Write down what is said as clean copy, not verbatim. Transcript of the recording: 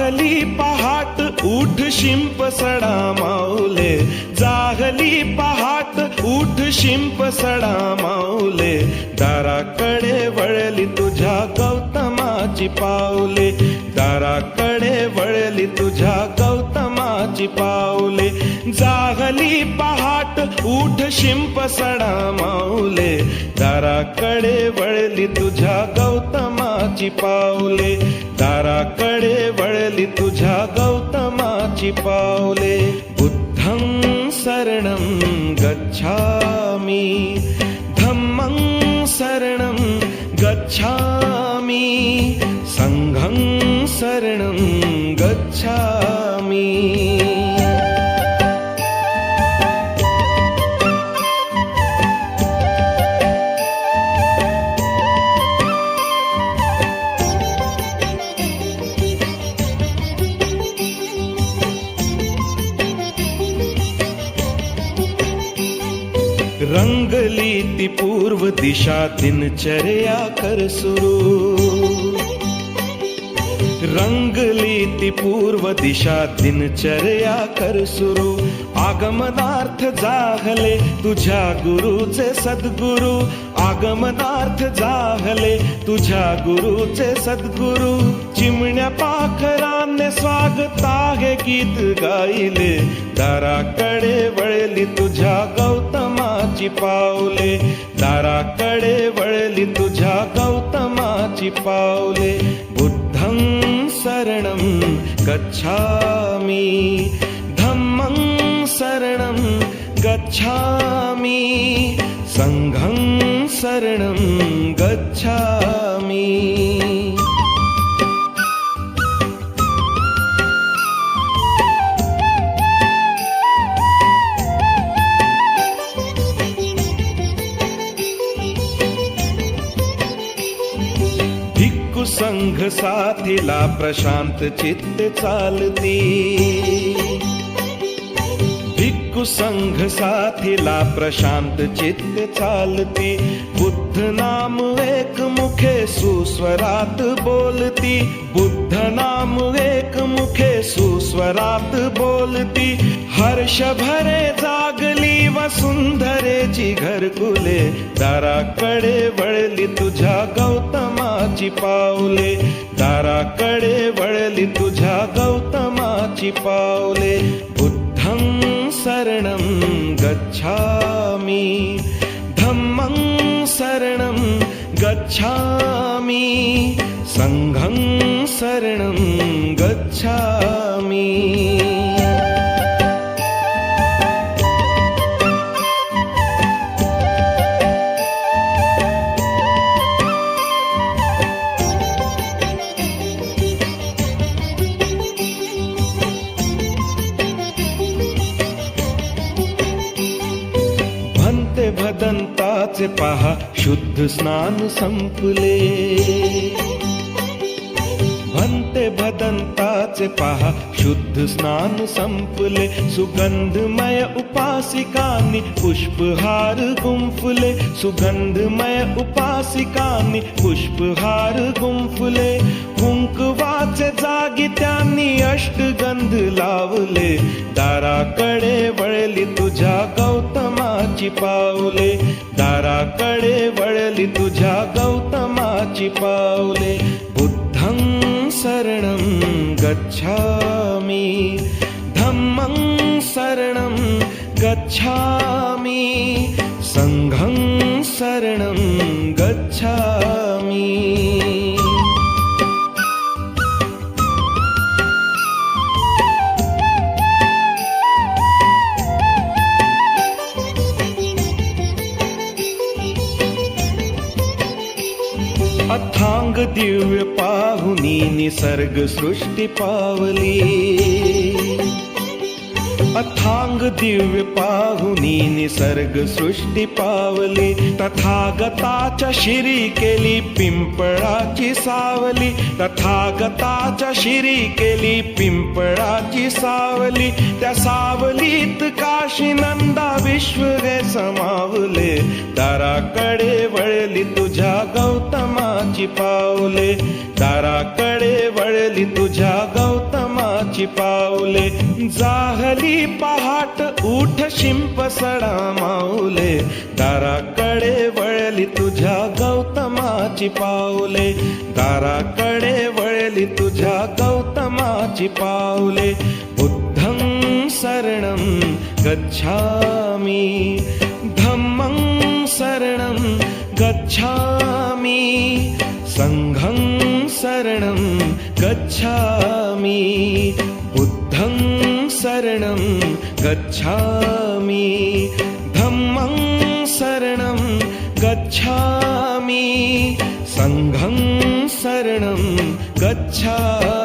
जागली पहाट उठ शिंप सडा माऊले, जागली पहाट उठ शिंप सडा माऊले, दाराकडे वळली तुझ्या गौतमाची पाऊले, दाराकडे वळली तुझ्या गौतमाची पाऊले. जागली पहाट उठ शिंप सडा माऊले, दाराकडे वळली तुझ्या गौतमाची पाऊले, दाराकडे वळली तुझ्या गौतमाची पाऊले. बुद्धं शरणं गच्छामि, धम्मं शरणं गच्छामि, संघं शरणं गच्छामि. रंगली ती पूर्व दिशा दिनचर्या कर सुरू, रंगली ती पूर्व दिशा दिनचर्या कर सुरू. आगमनार्थ जाहले तुझ्या गुरुचे सद्गुरु, आगमनार्थ जाहले तुझ्या गुरुचे सद्गुरु. चिमण्या पाखराने स्वागत आहे गीत गायले, दाराकडे वळली तुझ्या गौतमाची पाऊले, दाराकडे वळली तुझ्या गौतमाची पाऊले. बुद्धं शरणं गच्छामि, धम्मं शरणं गच्छामि, संघं शरणं गच्छामि. भिक्खू संघ साथीला प्रशांत चित्ते चालती, भिक्खू संघ साथीला प्रशांत चित्ते चालती. बुद्ध नाम एक मुखे सुस्वरात बोलती, बुद्ध नाम एक मुखे सुस्वरात बोलती. हर्ष भरे जागली वसुंधरेची घरकुले, दाराकडे वळली तुझ्या गौतमाची पाऊले, दाराकडे वळली तुझ्या गौतमाची पाऊले. बुद्धं शरणं गच्छामि, धम्मं शरणं गच्छामि, संघं शरणं गच्छामि. भन्ते भदंताचे पहा शुद्ध स्नान संपले, भन्ते भदंताचे पहा शुद्ध स्नान संपले. सुगंधमय उपासिकांनी पुष्पहार गुंफले, सुगंधमय उपासिकांनी पुष्पहार गुंफले. कुंकवाचे जागी त्यांनी अष्टगंध लावले, दाराकडे वळली तुझ्या गौतमाची पाऊले, दाराकडे वळली तुझ्या गौतमाची पाऊले. बुद्धं शरणं गच्छामि, धम्मं शरणं गच्छामि, संघं शरणं गच्छामि. अथांग दिव्य पाहुनी निसर्ग सृष्टी पावली, अथांग दिव्य पाहुनी निसर्ग सृष्टी पावली. तथागताच्या शिरी केली पिंपळाची सावली, तथागताच्या शिरी केली पिंपळाची सावली. त्या सावलीत काशी नंदा विश्व गे समावले, दाराकडे वळली तुझ्या गौतमाची पावले, दाराकडे वळली तुझ्या गौतम गौतमाची पाऊले, जाहली पहाट उठ शिंप सडा माऊले, दाराकडे वळली तुझ्या गौतमाची पाऊले, दाराकडे वळली तुझ्या गौतमाची पाऊले. बुद्धं शरणं गच्छामि, धम्मं शरणं गच्छामि, संघं शरणं गच्छामि, बुद्धं शरणं गच्छामि, धम्मं शरणं गच्छामि, संघं शरणं गच्छामि.